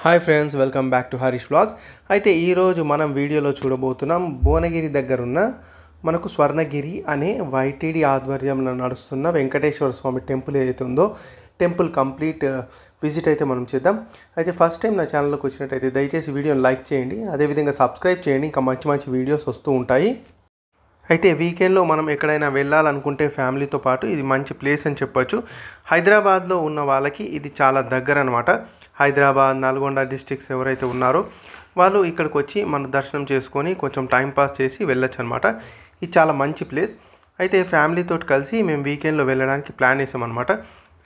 Hi friends, welcome back to Harish vlogs. అయితే ఈరోజు మనం వీడియోలో చూడబోతున్నాం భువనగిరి దగ్గరున్న మనకు స్వర్ణగిరి అనే వైటీడీ ఆధ్వర్యంలో నడుస్తున్న వెంకటేశ్వర స్వామి టెంపుల్ ఏదైతే ఉందో టెంపుల్ కంప్లీట్ విజిట్ అయితే మనం చేద్దాం. అయితే ఫస్ట్ టైం నా ఛానల్లోకి వచ్చినట్టయితే దయచేసి వీడియోని లైక్ చేయండి, అదేవిధంగా సబ్స్క్రైబ్ చేయండి. ఇంకా మంచి మంచి వీడియోస్ వస్తూ ఉంటాయి. అయితే వీకెండ్లో మనం ఎక్కడైనా వెళ్ళాలనుకుంటే ఫ్యామిలీతో పాటు ఇది మంచి ప్లేస్ అని చెప్పొచ్చు. హైదరాబాద్లో ఉన్న వాళ్ళకి ఇది చాలా దగ్గర అనమాట. హైదరాబాద్, నల్గొండ డిస్ట్రిక్ట్స్ ఎవరైతే ఉన్నారో వాళ్ళు ఇక్కడికి వచ్చి మన దర్శనం చేసుకొని కొంచెం టైంపాస్ చేసి వెళ్ళొచ్చు అనమాట. ఇది చాలా మంచి ప్లేస్. అయితే ఫ్యామిలీతో కలిసి మేము వీకెండ్లో వెళ్ళడానికి ప్లాన్ చేసామన్నమాట.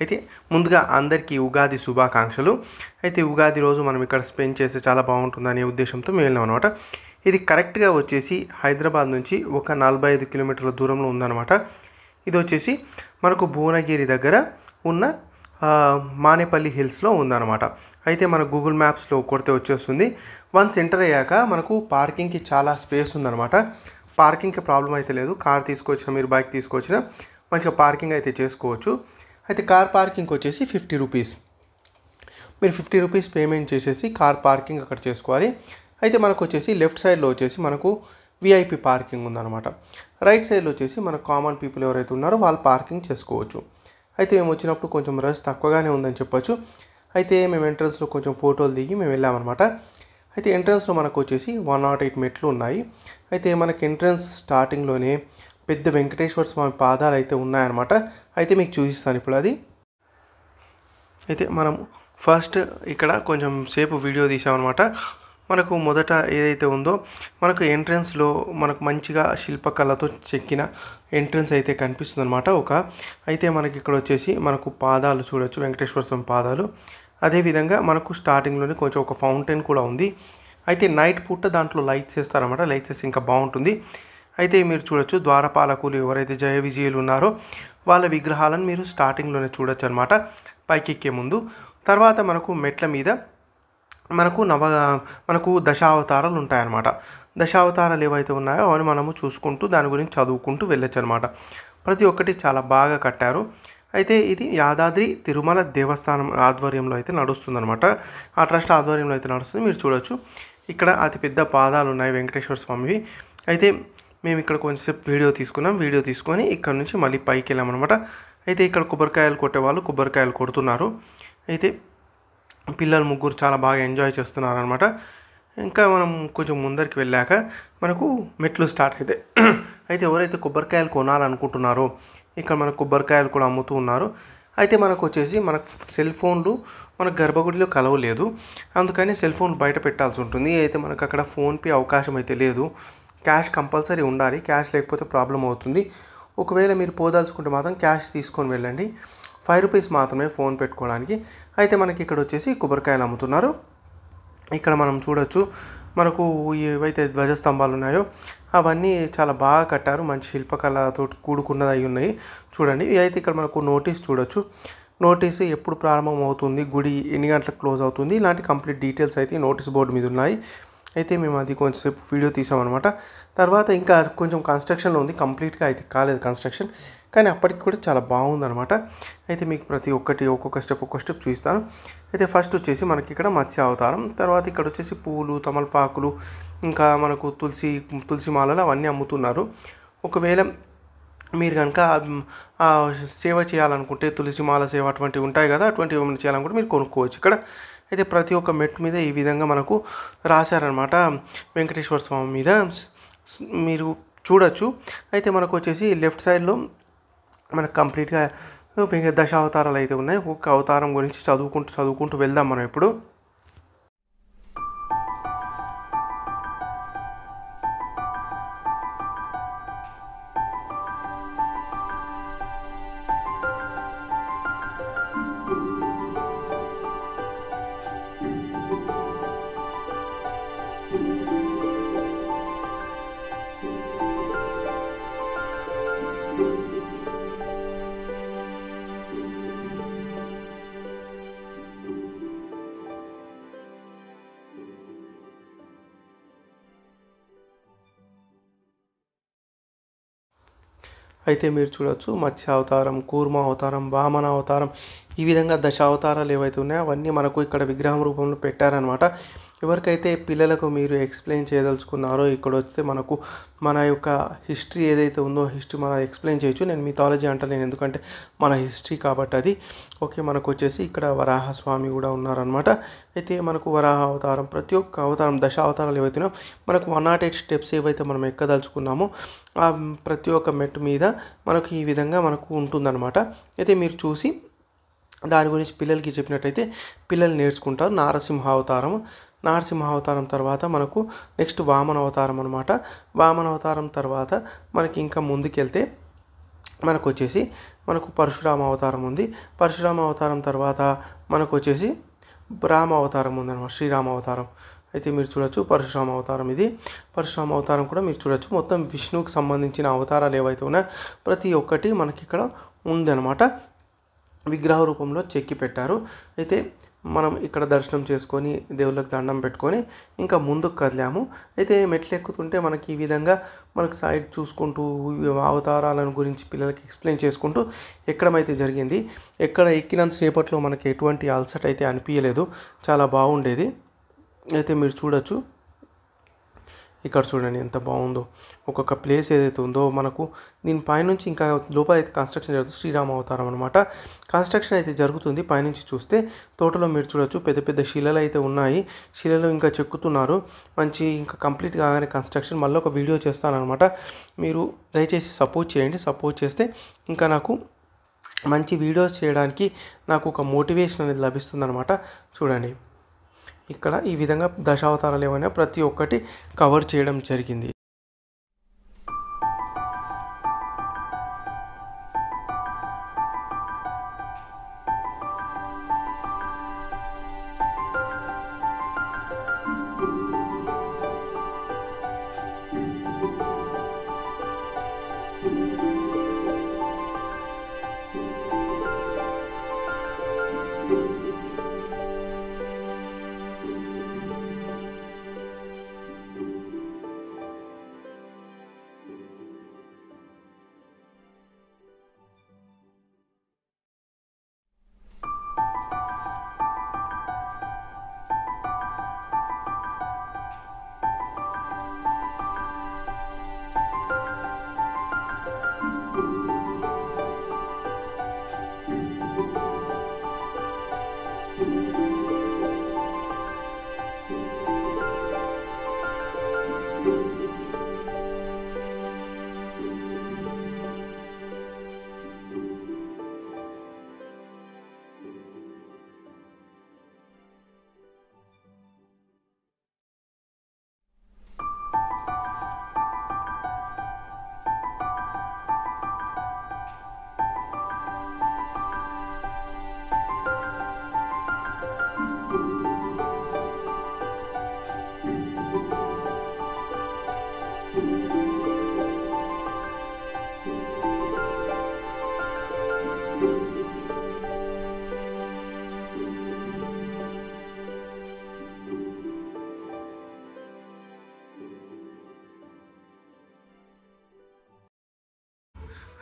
అయితే ముందుగా అందరికీ ఉగాది శుభాకాంక్షలు. అయితే ఉగాది రోజు మనం ఇక్కడ స్పెండ్ చేస్తే చాలా బాగుంటుందనే ఉద్దేశంతో మేము వెళ్ళాం అనమాట. ఇది కరెక్ట్గా వచ్చేసి హైదరాబాద్ నుంచి ఒక 45 కిలోమీటర్ల దూరంలో ఉందన్నమాట. ఇది వచ్చేసి మనకు భువనగిరి దగ్గర ఉన్న మానేపల్లి హిల్స్లో ఉందన్నమాట. అయితే మన గూగుల్ మ్యాప్స్లో కొడితే వచ్చేస్తుంది. వన్స్ ఎంటర్ అయ్యాక మనకు పార్కింగ్కి చాలా స్పేస్ ఉందన్నమాట. పార్కింగ్కి ప్రాబ్లం అయితే లేదు. కార్ తీసుకొచ్చినా మీరు బైక్ తీసుకొచ్చినా మంచిగా పార్కింగ్ అయితే చేసుకోవచ్చు. అయితే కార్ పార్కింగ్కి వచ్చేసి 50 రూపీస్. మీరు 50 రూపీస్ పేమెంట్ చేసేసి కార్ పార్కింగ్ అక్కడ చేసుకోవాలి. అయితే మనకు వచ్చేసి లెఫ్ట్ సైడ్లో వచ్చేసి మనకు విఐపి పార్కింగ్ ఉందన్నమాట. రైట్ సైడ్లో వచ్చేసి మన కామన్ పీపుల్ ఎవరైతే ఉన్నారో వాళ్ళు పార్కింగ్ చేసుకోవచ్చు. అయితే మేము వచ్చినప్పుడు కొంచెం రష్ తక్కువగానే ఉందని చెప్పొచ్చు. అయితే మేము ఎంట్రన్స్లో కొంచెం ఫోటోలు దిగి మేము వెళ్ళామన్నమాట. అయితే ఎంట్రన్స్లో మనకు వచ్చేసి 108 మెట్లు ఉన్నాయి. అయితే మనకి ఎంట్రన్స్ స్టార్టింగ్లోనే పెద్ద వెంకటేశ్వర స్వామి పాదాలు అయితే ఉన్నాయన్నమాట. అయితే మీకు చూపిస్తాను ఇప్పుడు అది. అయితే మనం ఫస్ట్ ఇక్కడ కొంచెం సేపు వీడియో తీసామన్నమాట. మనకు మొదట ఏదైతే ఉందో మనకు ఎంట్రన్స్లో మనకు మంచిగా శిల్పకళతో చెక్కిన ఎంట్రన్స్ అయితే కనిపిస్తుంది అనమాట. అయితే మనకి ఇక్కడ వచ్చేసి మనకు పాదాలు చూడొచ్చు, వెంకటేశ్వర స్వామి పాదాలు. అదేవిధంగా మనకు స్టార్టింగ్లోనే కొంచెం ఒక ఫౌంటైన్ కూడా ఉంది. అయితే నైట్ పూట దాంట్లో లైట్స్ వేస్తారన్నమాట. లైట్స్ వేస్తే ఇంకా బాగుంటుంది. అయితే మీరు చూడొచ్చు, ద్వారపాలకులు ఎవరైతే జయ విజయులు ఉన్నారో వాళ్ళ విగ్రహాలను మీరు స్టార్టింగ్లోనే చూడొచ్చు అనమాట పైకి ఎక్కే ముందు. తర్వాత మనకు మెట్ల మీద మనకు దశావతారాలు ఉంటాయన్నమాట. దశావతారాలు ఏవైతే ఉన్నాయో అవన్నీ మనము చూసుకుంటూ దాని గురించి చదువుకుంటూ వెళ్ళొచ్చు అనమాట. ప్రతి ఒక్కటి చాలా బాగా కట్టారు. అయితే ఇది యాదాద్రి తిరుమల దేవస్థానం ఆధ్వర్యంలో అయితే నడుస్తుందన్నమాట. ఆ ట్రస్ట్ ఆధ్వర్యంలో అయితే నడుస్తుంది. మీరు చూడొచ్చు ఇక్కడ అతిపెద్ద పాదాలు ఉన్నాయి వెంకటేశ్వర స్వామివి. అయితే మేము ఇక్కడ కొంచెంసేపు వీడియో తీసుకున్నాం. వీడియో తీసుకొని ఇక్కడ నుంచి మళ్ళీ పైకి వెళ్ళామన్నమాట. అయితే ఇక్కడ కొబ్బరికాయలు కొట్టేవాళ్ళు కొబ్బరికాయలు కొడుతున్నారు. అయితే పిల్లలు ముగ్గురు చాలా బాగా ఎంజాయ్ చేస్తున్నారు అనమాట. ఇంకా మనం కొంచెం ముందరికి వెళ్ళాక మనకు మెట్లు స్టార్ట్ అయితే అయితే ఎవరైతే కొబ్బరికాయలు కొనాలనుకుంటున్నారో ఇక్కడ మనకు కొబ్బరికాయలు కూడా అమ్ముతూ ఉన్నారు. అయితే మనకు వచ్చేసి మనకు సెల్ ఫోన్లు మనకు గర్భగుడిలో కలవలేదు, అందుకని సెల్ ఫోన్ బయట పెట్టాల్సి ఉంటుంది. అయితే మనకు అక్కడ ఫోన్పే అవకాశం అయితే లేదు. క్యాష్ కంపల్సరీ ఉండాలి. క్యాష్ లేకపోతే ప్రాబ్లం అవుతుంది. ఒకవేళ మీరు పోదాల్చుకుంటే మాత్రం క్యాష్ తీసుకొని వెళ్ళండి. 5 రూపీస్ మాత్రమే ఫోన్ పెట్టుకోవడానికి. అయితే మనకి ఇక్కడ వచ్చేసి కొబ్బరికాయలు అమ్ముతున్నారు. ఇక్కడ మనం చూడొచ్చు మనకు ఏవైతే ధ్వజస్తంభాలు ఉన్నాయో అవన్నీ చాలా బాగా కట్టారు. మంచి శిల్పకళతో కూడుకున్నది అయి ఉన్నాయి చూడండి. అయితే ఇక్కడ మనకు నోటీస్ చూడొచ్చు. నోటీస్ ఎప్పుడు ప్రారంభం అవుతుంది, గుడి ఎన్ని గంటలకు క్లోజ్ అవుతుంది, ఇలాంటి కంప్లీట్ డీటెయిల్స్ అయితే నోటీస్ బోర్డు మీద ఉన్నాయి. అయితే మేము అది కొంచెంసేపు వీడియో తీసామన్నమాట. తర్వాత ఇంకా కొంచెం కన్స్ట్రక్షన్లో ఉంది, కంప్లీట్గా అయితే కాలేదు కన్స్ట్రక్షన్, కానీ అప్పటికి కూడా చాలా బాగుందన్నమాట. అయితే మీకు ప్రతి ఒక్కటి ఒక్కొక్క స్టెప్ చూపిస్తాను. అయితే ఫస్ట్ వచ్చేసి మనకి ఇక్కడ మత్స్య అవతారం, తర్వాత ఇక్కడ వచ్చేసి పూలు, తమలపాకులు, ఇంకా మనకు తులసి మాలలు అవన్నీ అమ్ముతున్నారు. ఒకవేళ మీరు కనుక సేవ చేయాలనుకుంటే తులసి మాల సేవ అటువంటివి ఉంటాయి కదా, అటువంటివి ఏమైనా చేయాలనుకుంటే మీరు కొనుక్కోవచ్చు ఇక్కడ. అయితే ప్రతి ఒక్క మెట్టు మీద ఈ విధంగా మనకు రాశారనమాట వెంకటేశ్వర స్వామి మీద, మీరు చూడొచ్చు. అయితే మనకు వచ్చేసి లెఫ్ట్ సైడ్లో మనకు కంప్లీట్గా దశావతారాలు అయితే ఉన్నాయి. ఒక్క అవతారం గురించి చదువుకుంటూ వెళ్దాం మనం ఇప్పుడు. అయితే మీరు చూడొచ్చు మత్స్య అవతారం, కూర్మ అవతారం, వామన అవతారం, ఈ విధంగా దశావతారాలు ఏవైతే ఉన్నాయో అవన్నీ మనకు ఇక్కడ విగ్రహం రూపంలో పెట్టారనమాట. ఎవరికైతే పిల్లలకు మీరు ఎక్స్ప్లెయిన్ చేయదలుచుకున్నారో ఇక్కడ వస్తే మనకు మన యొక్క హిస్టరీ ఏదైతే ఉందో హిస్టరీ మనం ఎక్స్ప్లెయిన్ చేయొచ్చు. నేను మిథాలజీ అంటలేను, ఎందుకంటే మన హిస్టరీ కాబట్టి అది. ఓకే, మనకు వచ్చేసి ఇక్కడ వరాహస్వామి కూడా ఉన్నారనమాట. అయితే మనకు వరాహ అవతారం, ప్రతి ఒక్క అవతారం దశ అవతారాలు ఏవైతే ఉన్నాయో మనకు 108 స్టెప్స్ ఏవైతే మనం ఎక్కదలుచుకున్నామో ఆ ప్రతి ఒక్క మెట్టు మీద మనకు ఈ విధంగా మనకు ఉంటుందన్నమాట. అయితే మీరు చూసి దాని గురించి పిల్లలకి చెప్పినట్టయితే పిల్లలు నేర్చుకుంటారు. నారసింహ అవతారం తర్వాత మనకు నెక్స్ట్ వామన అవతారం అనమాట. వామన అవతారం తర్వాత మనకి ఇంకా ముందుకెళ్తే మనకు వచ్చేసి పరశురామ అవతారం ఉంది. పరశురామ అవతారం తర్వాత మనకు వచ్చేసి రామ అవతారం ఉందన్నమాట, శ్రీరామ అవతారం. అయితే మీరు చూడొచ్చు పరశురామ అవతారం, ఇది పరశురామ అవతారం కూడా మీరు చూడొచ్చు. మొత్తం విష్ణువుకి సంబంధించిన అవతారాలు ఏవైతే ఉన్నాయో ప్రతి ఒక్కటి మనకి ఇక్కడ ఉందన్నమాట, విగ్రహ రూపంలో చెక్కి పెట్టారు. అయితే మనం ఇక్కడ దర్శనం చేసుకొని దేవుళ్ళకి దండం పెట్టుకొని ఇంకా ముందుకు కదిలాము. అయితే మెట్లు ఎక్కుతుంటే మనకి ఈ విధంగా మనకు సైడ్ చూసుకుంటూ అవతారాలను గురించి పిల్లలకి ఎక్స్ప్లెయిన్ చేసుకుంటూ ఎక్కడం అయితే జరిగింది. ఎక్కడ ఎక్కినంత సేపట్లో మనకి ఎటువంటి అలసట అయితే అనిపించలేదు, చాలా బాగుండేది. అయితే మీరు చూడొచ్చు, ఇక్కడ చూడండి ఎంత బాగుందో. ఒక్కొక్క ప్లేస్ ఏదైతే ఉందో మనకు దీని పైనుంచి ఇంకా లోపల అయితే కన్స్ట్రక్షన్ జరుగుతుంది. శ్రీరామ అవతారం అనమాట, కన్స్ట్రక్షన్ అయితే జరుగుతుంది. పైనుంచి చూస్తే తోటలో మీరు చూడొచ్చు పెద్ద పెద్ద శిలలు అయితే ఉన్నాయి, శిలలు ఇంకా చెక్కుతున్నారు. మంచి ఇంకా కంప్లీట్ కాగానే కన్స్ట్రక్షన్ మళ్ళీ ఒక వీడియో చేస్తానమాట. మీరు దయచేసి సపోర్ట్ చేయండి. సపోర్ట్ చేస్తే ఇంకా నాకు మంచి వీడియోస్ చేయడానికి నాకు ఒక మోటివేషన్ అనేది లభిస్తుందన్నమాట. చూడండి ఇక్కడ ఈ విధంగా దశావతారాలు ఏమైనా ప్రతి ఒక్కటి కవర్ చేయడం జరిగింది.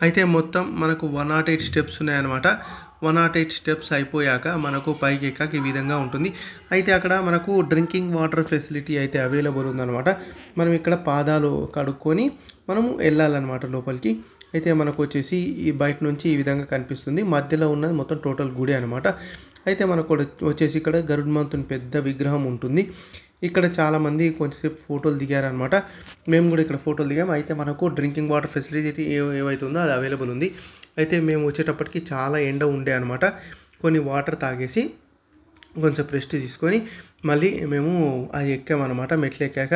అయితే మొత్తం మనకు 108 స్టెప్స్ ఉన్నాయన్నమాట. 108 స్టెప్స్ అయిపోయాక మనకు పైకి ఎక్కాక ఈ విధంగా ఉంటుంది. అయితే అక్కడ మనకు డ్రింకింగ్ వాటర్ ఫెసిలిటీ అయితే అవైలబుల్ ఉందన్నమాట. మనం ఇక్కడ పాదాలు కడుక్కొని మనము వెళ్ళాలన్నమాట లోపలికి. అయితే మనకు వచ్చేసి ఈ బయట నుంచి ఈ విధంగా కనిపిస్తుంది. మధ్యలో ఉన్నది మొత్తం టోటల్ గుడి అనమాట. అయితే మనకు వచ్చేసి ఇక్కడ గరుడ్మంతుని పెద్ద విగ్రహం ఉంటుంది. ఇక్కడ చాలామంది కొంచెంసేపు ఫోటోలు దిగారనమాట. మేము కూడా ఇక్కడ ఫోటోలు దిగాము. అయితే మనకు డ్రింకింగ్ వాటర్ ఫెసిలిటీ ఏవైతే ఉందో అది అవైలబుల్ ఉంది. అయితే మేము వచ్చేటప్పటికి చాలా ఎండ ఉండే అనమాట. కొన్ని వాటర్ తాగేసి కొంచెం రెస్ట్ తీసుకొని మళ్ళీ మేము అది ఎక్కామన్నమాట. మెట్లు ఎక్కాక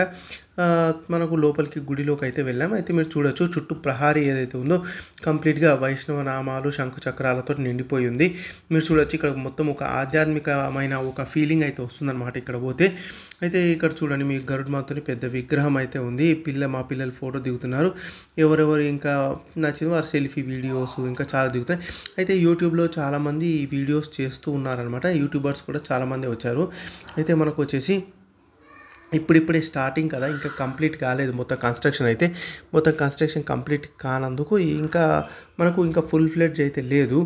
మనకు లోపలికి గుడిలోకి అయితే వెళ్ళాము. అయితే మీరు చూడొచ్చు చుట్టూ ప్రహారీ ఏదైతే ఉందో కంప్లీట్గా వైష్ణవ నామాలు శంఖు చక్రాలతో నిండిపోయి ఉంది. మీరు చూడొచ్చు ఇక్కడ మొత్తం ఒక ఆధ్యాత్మికమైన ఒక ఫీలింగ్ అయితే వస్తుందన్నమాట ఇక్కడ పోతే. అయితే ఇక్కడ చూడండి మీ గరుడ్మాతోని పెద్ద విగ్రహం అయితే ఉంది. మా పిల్లలు ఫోటో దిగుతున్నారు. ఎవరెవరు ఇంకా నచ్చింది వారు సెల్ఫీ వీడియోస్ ఇంకా చాలా దిగుతాయి. అయితే యూట్యూబ్లో చాలామంది ఈ వీడియోస్ చేస్తూ ఉన్నారనమాట. యూట్యూబర్స్ కూడా చాలామంది వచ్చారు. అయితే మనకు వచ్చేసి ఇప్పుడిప్పుడే స్టార్టింగ్ కదా, ఇంకా కంప్లీట్ కాలేదు మొత్తం కన్స్ట్రక్షన్ కంప్లీట్ కానందుకు ఇంకా మనకు ఇంకా ఫుల్ ఫ్లెడ్జ్ అయితే లేదు.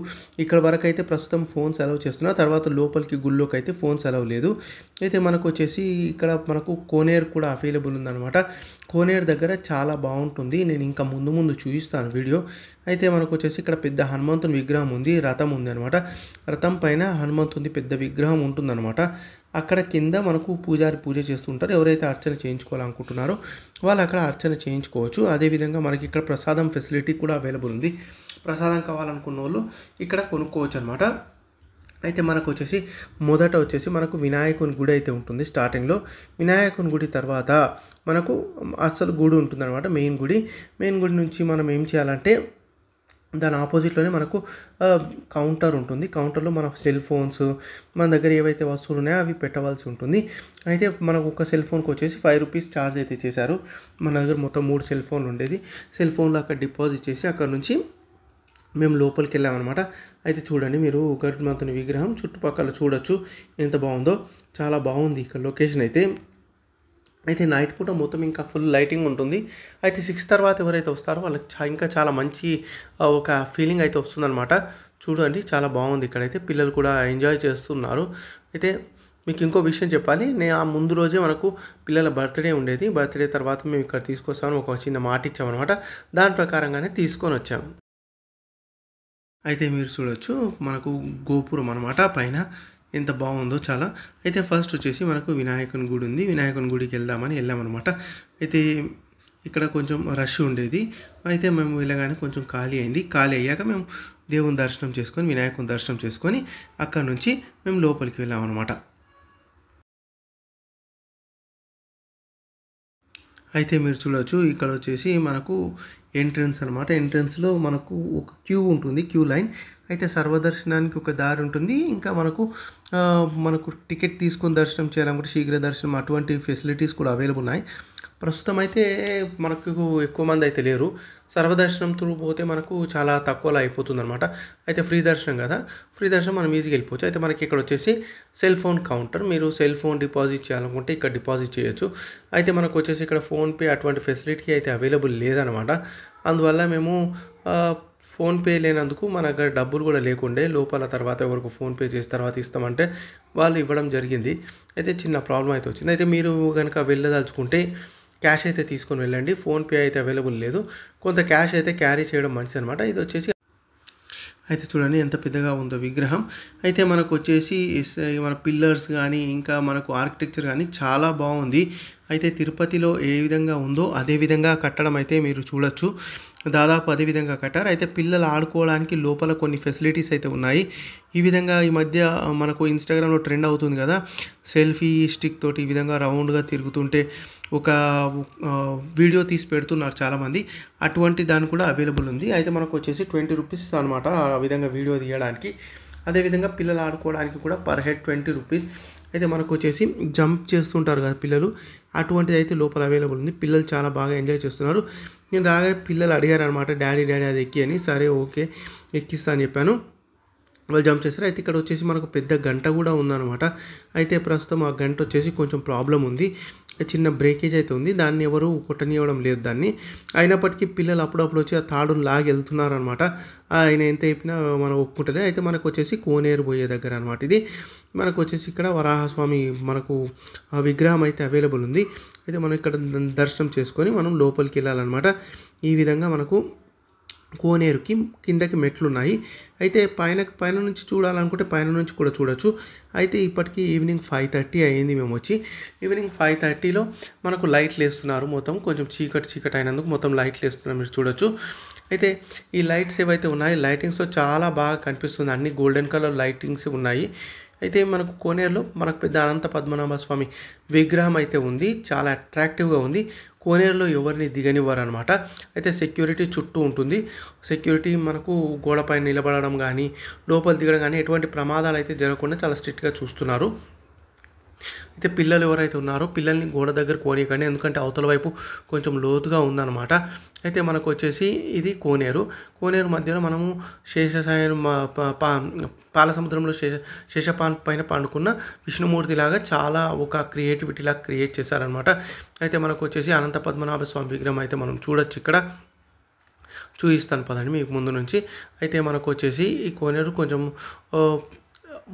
ఇక్కడ వరకు అయితే ప్రస్తుతం ఫోన్స్ అలౌ చేస్తున్నారు. తర్వాత లోపలికి గుళ్ళోకి అయితే ఫోన్స్ అలౌ లేదు. అయితే మనకు వచ్చేసి ఇక్కడ మనకు కోనేరు కూడా అవైలబుల్ ఉందన్నమాట. కోనేరు దగ్గర చాలా బాగుంటుంది. నేను ఇంకా ముందు చూపిస్తాను వీడియో. అయితే మనకు వచ్చేసి ఇక్కడ పెద్ద హనుమంతుని విగ్రహం ఉంది, రథం ఉంది అనమాట. రథం పైన హనుమంతుని పెద్ద విగ్రహం ఉంటుందన్నమాట. అక్కడ కింద మనకు పూజారి పూజ చేస్తుంటారు. ఎవరైతే అర్చన చేయించుకోవాలనుకుంటున్నారో వాళ్ళు అక్కడ అర్చన చేయించుకోవచ్చు. అదేవిధంగా మనకి ఇక్కడ ప్రసాదం ఫెసిలిటీ కూడా అవైలబుల్ ఉంది. ప్రసాదం కావాలనుకున్న వాళ్ళు ఇక్కడ కొనుక్కోవచ్చు అనమాట. అయితే మనకు వచ్చేసి మొదట వచ్చేసి మనకు వినాయకుని గుడి అయితే ఉంటుంది. స్టార్టింగ్లో వినాయకుని గుడి తర్వాత మనకు అసలు గుడి ఉంటుందన్నమాట. మెయిన్ గుడి నుంచి మనం ఏం చేయాలంటే దాని ఆపోజిట్లోనే మనకు కౌంటర్ ఉంటుంది. కౌంటర్లో మన సెల్ ఫోన్స్, మన దగ్గర ఏవైతే వస్తువులు ఉన్నాయో అవి పెట్టవలసి ఉంటుంది. అయితే మనకు ఒక సెల్ ఫోన్కి వచ్చేసి 5 రూపీస్ ఛార్జ్ అయితే చేశారు. మన దగ్గర మొత్తం 3 సెల్ ఫోన్లు ఉండేది. సెల్ ఫోన్లో అక్కడ డిపాజిట్ చేసి అక్కడ నుంచి మేము లోపలికి వెళ్ళామన్నమాట. అయితే చూడండి, మీరు గరుత్మంతుని విగ్రహం చుట్టుపక్కల చూడొచ్చు ఎంత బాగుందో. చాలా బాగుంది ఇక్కడ లొకేషన్ అయితే నైట్ పూట మొత్తం ఇంకా ఫుల్ లైటింగ్ ఉంటుంది. అయితే 6 తర్వాత ఎవరైతే వస్తారో వాళ్ళకి ఇంకా చాలా మంచి ఒక ఫీలింగ్ అయితే వస్తుందన్నమాట. చూడండి, చాలా బాగుంది. ఇక్కడైతే పిల్లలు కూడా ఎంజాయ్ చేస్తున్నారు. అయితే మీకు ఇంకో విషయం చెప్పాలి. నేను ఆ ముందు రోజే మనకు పిల్లల బర్త్డే ఉండేది. బర్త్డే తర్వాత మేము ఇక్కడ తీసుకొస్తామని ఒక చిన్న మాట ఇచ్చామన్నమాట. దాని ప్రకారంగానే తీసుకొని వచ్చాము. అయితే మీరు చూడొచ్చు, మనకు గోపురం అనమాట పైన ఎంత బాగుందో చాలా. అయితే ఫస్ట్ వచ్చేసి మనకు వినాయకుని గుడి ఉంది. వినాయకుని గుడికి వెళ్ళామన్నమాట. అయితే ఇక్కడ కొంచెం రష్ ఉండేది. అయితే మేము వెళ్ళగానే కొంచెం ఖాళీ అయింది. ఖాళీ అయ్యాక మేము దేవుని దర్శనం చేసుకొని, వినాయకుని దర్శనం చేసుకొని అక్కడ నుంచి మేము లోపలికి వెళ్ళామన్నమాట. అయితే మీరు చూడొచ్చు, ఇక్కడ వచ్చేసి మనకు ఎంట్రన్స్ అనమాట. ఎంట్రన్స్లో మనకు ఒక క్యూ ఉంటుంది, క్యూ లైన్. అయితే సర్వదర్శనానికి ఒక దారి ఉంటుంది. ఇంకా మనకు టికెట్ తీసుకొని దర్శనం చేయాలనుకుంటే శీఘ్ర దర్శనం అటువంటి ఫెసిలిటీస్ కూడా అవైలబుల్ ఉన్నాయి. ప్రస్తుతం అయితే మనకు ఎక్కువ మంది అయితే లేరు. సర్వదర్శనం త్రూ పోతే మనకు చాలా తక్కువలో అయిపోతుంది అనమాట. అయితే ఫ్రీ దర్శనం కదా, ఫ్రీ దర్శనం మనం ఈజీగా వెళ్ళిపోవచ్చు. అయితే మనకి ఇక్కడ వచ్చేసి సెల్ ఫోన్ కౌంటర్. మీరు సెల్ ఫోన్ డిపాజిట్ చేయాలనుకుంటే ఇక్కడ డిపాజిట్ చేయొచ్చు. అయితే మనకు వచ్చేసి ఇక్కడ ఫోన్పే అటువంటి ఫెసిలిటీ అయితే అవైలబుల్ లేదనమాట. అందువల్ల మేము ఫోన్పే లేనందుకు మన దగ్గర డబ్బులు కూడా లేకుండే లోపల. తర్వాత ఎవరికి ఫోన్పే చేసి తర్వాత ఇస్తామంటే వాళ్ళు ఇవ్వడం జరిగింది. అయితే చిన్న ప్రాబ్లం అయితే వచ్చింది. అయితే మీరు కనుక వెళ్ళదలుచుకుంటే క్యాష్ అయితే తీసుకొని వెళ్ళండి. ఫోన్పే అయితే అవైలబుల్ లేదు. కొంత క్యాష్ అయితే క్యారీ చేయడం మంచిది అనమాట. ఇది వచ్చేసి అయితే చూడండి ఎంత పెద్దగా ఉందో విగ్రహం. అయితే మనకు వచ్చేసి మన పిల్లర్స్ కానీ ఇంకా మనకు ఆర్కిటెక్చర్ కానీ చాలా బాగుంది. అయితే తిరుపతిలో ఏ విధంగా ఉందో అదే విధంగా కట్టడం అయితే మీరు చూడొచ్చు. దాదాపు అదే విధంగా కట్టారు. అయితే పిల్లలు ఆడుకోవడానికి లోపల కొన్ని ఫెసిలిటీస్ అయితే ఉన్నాయి. ఈ విధంగా ఈ మధ్య మనకు ఇన్స్టాగ్రామ్లో ట్రెండ్ అవుతుంది కదా, సెల్ఫీ స్టిక్ తోటి ఈ విధంగా రౌండ్గా తిరుగుతుంటే ఒక వీడియో తీసి పెడుతున్నారు చాలామంది. అటువంటి దాని కూడా అవైలబుల్ ఉంది. అయితే మనకు వచ్చేసి 20 రూపీస్ అనమాట ఆ విధంగా వీడియో తీయడానికి. అదేవిధంగా పిల్లలు ఆడుకోవడానికి కూడా పర్ హెడ్ 20 రూపీస్. అయితే మనకు వచ్చేసి జంప్ చేస్తుంటారు కదా పిల్లలు, అటువంటిది అయితే లోపల అవైలబుల్ ఉంది. పిల్లలు చాలా బాగా ఎంజాయ్ చేస్తున్నారు. నేను రాగానే పిల్లలు అడిగారు అనమాట, డాడీ అది ఎక్కి అని. సరే ఓకే ఎక్కిస్తా అని చెప్పాను. వాళ్ళు జంప్ చేస్తారు. అయితే ఇక్కడ వచ్చేసి మనకు పెద్ద గంట కూడా ఉందన్నమాట. అయితే ప్రస్తుతం ఆ గంట వచ్చేసి కొంచెం ప్రాబ్లం ఉంది, చిన్న బ్రేకేజ్ అయితే ఉంది. దాన్ని ఎవరు కొట్టనివ్వడం లేదు దాన్ని. అయినప్పటికీ పిల్లలు అప్పుడప్పుడు వచ్చి ఆ తాడును లాగి వెళ్తున్నారనమాట. ఆయన ఎంత చెప్పినా మనం ఒప్పుకుంటుంది. అయితే మనకు వచ్చేసి కోనేరు పోయే దగ్గర అనమాట ఇది. మనకు వచ్చేసి ఇక్కడ వరాహస్వామి మనకు విగ్రహం అయితే అవైలబుల్ ఉంది. అయితే మనం ఇక్కడ దర్శనం చేసుకొని మనం లోపలికి వెళ్ళాలన్నమాట. ఈ విధంగా మనకు కోనేరుకి కిందకి మెట్లు ఉన్నాయి. అయితే పైన నుంచి చూడాలనుకుంటే పైన నుంచి కూడా చూడొచ్చు. అయితే ఇప్పటికీ ఈవినింగ్ 5:30 అయ్యింది మేము వచ్చి. ఈవినింగ్ 5:30లో మనకు లైట్లు వేస్తున్నారు. మొత్తం కొంచెం చీకటి అయినందుకు మొత్తం లైట్లు వేస్తున్నారు, మీరు చూడొచ్చు. అయితే ఈ లైట్స్ ఏవైతే ఉన్నాయి లైటింగ్స్తో చాలా బాగా కనిపిస్తుంది. అన్ని గోల్డెన్ కలర్ లైటింగ్స్ ఉన్నాయి. అయితే మనకు కోనేరులో మనకు పెద్ద అనంత పద్మనాభ స్వామి విగ్రహం అయితే ఉంది. చాలా అట్రాక్టివ్గా ఉంది. కోనేరులో ఎవరిని దిగనివ్వరు అనమాట. అయితే సెక్యూరిటీ చుట్టూ ఉంటుంది. సెక్యూరిటీ మనకు గోడపై నిలబడడం కానీ లోపల దిగడం కానీ ఎటువంటి ప్రమాదాలు అయితే జరగకుండా చాలా స్ట్రిక్ట్గా చూస్తున్నారు. అయితే పిల్లలు ఎవరైతే ఉన్నారో పిల్లల్ని గోడ దగ్గర కోనియకండి, ఎందుకంటే అవతల వైపు కొంచెం లోతుగా ఉందన్నమాట. అయితే మనకు వచ్చేసి ఇది కోనేరు మధ్యలో మనము శేషసాయనం పాలసముద్రంలో శేషపాన్ పైన పండుకున్న విష్ణుమూర్తి లాగా చాలా ఒక క్రియేటివిటీ లాగా క్రియేట్ చేశారనమాట. అయితే మనకు వచ్చేసి అనంత పద్మనాభ స్వామి విగ్రహం అయితే మనం చూడొచ్చు. ఇక్కడ చూపిస్తాను పదండి మీకు ముందు నుంచి. అయితే మనకు వచ్చేసి ఈ కోనేరు కొంచెం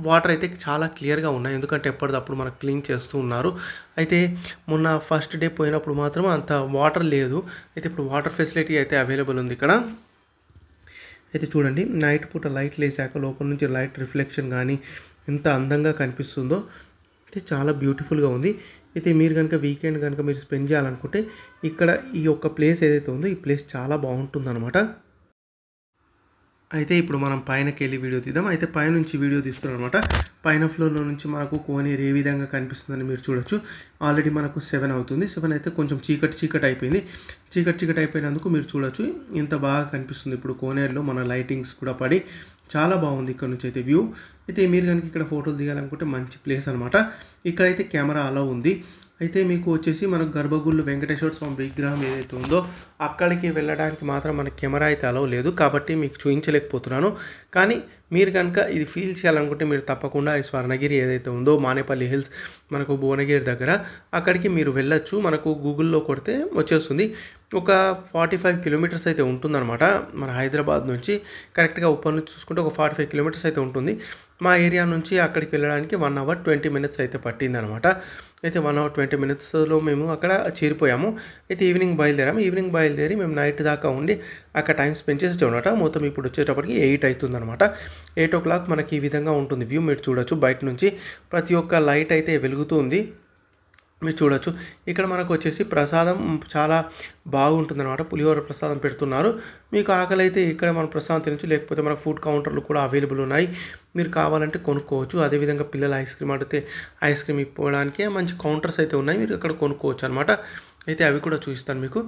వాటర్ అయితే చాలా క్లియర్గా ఉన్నాయి, ఎందుకంటే ఎప్పటికప్పుడు మనకు క్లీన్ చేస్తూ ఉన్నారు. అయితే మొన్న ఫస్ట్ డే పోయినప్పుడు మాత్రం అంత వాటర్ లేదు. అయితే ఇప్పుడు వాటర్ ఫెసిలిటీ అయితే అవైలబుల్ ఉంది ఇక్కడ. అయితే చూడండి, నైట్ పూట లైట్లు వేసాక లోపల నుంచి లైట్ రిఫ్లెక్షన్ కానీ ఎంత అందంగా కనిపిస్తుందో. అయితే చాలా బ్యూటిఫుల్గా ఉంది. అయితే మీరు కనుక వీకెండ్ కనుక మీరు స్పెండ్ చేయాలనుకుంటే ఇక్కడ ఈ యొక్క ప్లేస్ ఏదైతే ఉందో ఈ ప్లేస్ చాలా బాగుంటుందన్నమాట. అయితే ఇప్పుడు మనం పైనకి వెళ్ళి వీడియో తీద్దాం. అయితే పైనుంచి వీడియో తీస్తున్నాం అనమాట. పైన ఫ్లోర్లో నుంచి మనకు కోనేరు ఏ విధంగా కనిపిస్తుందని మీరు చూడొచ్చు. ఆల్రెడీ మనకు 7 అవుతుంది. 7 అయితే కొంచెం చీకటి అయిపోయింది. చీకటి అయిపోయినందుకు మీరు చూడొచ్చు ఎంత బాగా కనిపిస్తుంది. ఇప్పుడు కోనేరులో మన లైటింగ్స్ కూడా పడి చాలా బాగుంది ఇక్కడ నుంచి అయితే వ్యూ. అయితే మీరు కనుక ఇక్కడ ఫోటోలు దిగాలనుకుంటే మంచి ప్లేస్ అనమాట. ఇక్కడైతే కెమెరా అలా ఉంది. అయితే మీకు వచ్చేసి మనకు గర్భగుళ్ళు వెంకటేశ్వర స్వామి విగ్రహం ఏదైతే ఉందో అక్కడికి వెళ్ళడానికి మాత్రం మనకి కెమెరా అయితే అలవ్ లేదు, కాబట్టి మీకు చూపించలేకపోతున్నాను. కానీ మీరు కనుక ఇది ఫీల్ చేయాలనుకుంటే మీరు తప్పకుండా ఈ స్వర్ణగిరి ఏదైతే ఉందో మానేపల్లి హిల్స్ మనకు భువనగిరి దగ్గర అక్కడికి మీరు వెళ్ళొచ్చు. మనకు గూగుల్లో కొడితే వచ్చేస్తుంది. ఒక 45 కిలోమీటర్స్ అయితే ఉంటుందన్నమాట మన హైదరాబాద్ నుంచి. కరెక్ట్గా ఉప్పల్ నుంచి చూసుకుంటే ఒక 45 కిలోమీటర్స్ అయితే ఉంటుంది. మా ఏరియా నుంచి అక్కడికి వెళ్ళడానికి 1 అవర్ 20 మినిట్స్ అయితే పట్టిందనమాట. అయితే 1 అవర్ 20 మినిట్స్లో మేము అక్కడ చేరిపోయాము. అయితే ఈవినింగ్ బయలుదేరి మేము నైట్ దాకా ఉండి అక్కడ టైం స్పెండ్ చేసి అనమాట. మొత్తం ఇప్పుడు వచ్చేటప్పటికి 8 అవుతుందన్నమాట. 8 o'clock మనకి ఈ విధంగా ఉంటుంది వ్యూ. మీరు చూడొచ్చు బయట నుంచి ప్రతి ఒక్క లైట్ అయితే వెలుగుతుంది, మీరు చూడొచ్చు. ఇక్కడ మనకు వచ్చేసి ప్రసాదం చాలా బాగుంటుందన్నమాట. పులిహోర ప్రసాదం పెడుతున్నారు. మీకు ఆకలి అయితే ఇక్కడ మనం ప్రసాదం తినచ్చు, లేకపోతే మనకు ఫుడ్ కౌంటర్లు కూడా అవైలబుల్ ఉన్నాయి, మీరు కావాలంటే కొనుక్కోవచ్చు. అదేవిధంగా పిల్లలు ఐస్ క్రీమ్ అడిగితే ఐస్ క్రీమ్ ఇవ్వడానికి మంచి కౌంటర్స్ అయితే ఉన్నాయి, మీరు అక్కడ కొనుక్కోవచ్చు అనమాట. అయితే అవి కూడా చూపిస్తాను మీకు.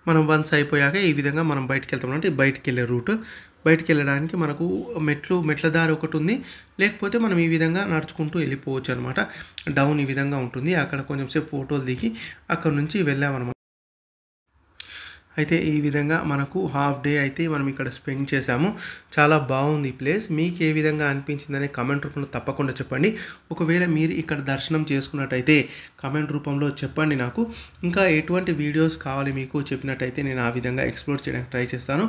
మనం వన్స్ అయిపోయాక ఈ విధంగా మనం బయటికి వెళ్తాం అంటే బయటికి వెళ్ళే రూట్. బయటికి వెళ్ళడానికి మనకు మెట్ల దారి ఒకటి ఉంది, లేకపోతే మనం ఈ విధంగా నడుచుకుంటూ వెళ్ళిపోవచ్చు అనమాట. డౌన్ ఈ విధంగా ఉంటుంది. అక్కడ కొంచెం సేపు ఫోటోలు దిగి అక్కడ నుంచి వెళ్ళామన్నమాట. అయితే ఈ విధంగా మనకు హాఫ్ డే అయితే మనం ఇక్కడ స్పెండ్ చేసాము. చాలా బాగుంది ఈ ప్లేస్. మీకు ఏ విధంగా అనిపించిందనే కమెంట్ రూపంలో తప్పకుండా చెప్పండి. ఒకవేళ మీరు ఇక్కడ దర్శనం చేసుకున్నట్టయితే కమెంట్ రూపంలో చెప్పండి నాకు. ఇంకా ఎటువంటి వీడియోస్ కావాలి మీకు చెప్పినట్టయితే నేను ఆ విధంగా ఎక్స్ప్లోర్ చేయడానికి ట్రై చేస్తాను.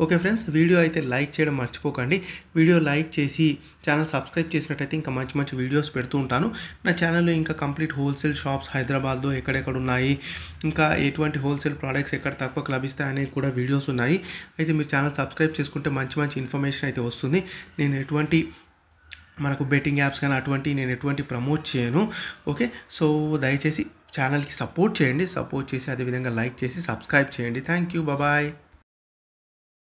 ఓకే ఫ్రెండ్స్, వీడియో అయితే లైక్ చేయడం మర్చిపోకండి. వీడియో లైక్ చేసి ఛానల్ సబ్స్క్రైబ్ చేసినట్టయితే ఇంకా మంచి మంచి వీడియోస్ పెడుతూ ఉంటాను. నా ఛానల్లో ఇంకా కంప్లీట్ హోల్సేల్ షాప్స్ హైదరాబాద్లో ఎక్కడెక్కడ ఉన్నాయి, ఇంకా ఎటువంటి హోల్సేల్ ప్రోడక్ట్స్ ఎక్కడ తక్కువ లభిస్తాయనే కూడా వీడియోస్ ఉన్నాయి. అయితే మీరు ఛానల్ సబ్స్క్రైబ్ చేసుకుంటే మంచి మంచి ఇన్ఫర్మేషన్ అయితే వస్తుంది. నేను ఎటువంటి మనకు బెట్టింగ్ యాప్స్ కానీ నేను ఎటువంటి ప్రమోట్ చేయను. ఓకే, సో దయచేసి ఛానల్కి సపోర్ట్ చేయండి. సపోర్ట్ చేసి అదేవిధంగా లైక్ చేసి సబ్స్క్రైబ్ చేయండి. Thank you, bye.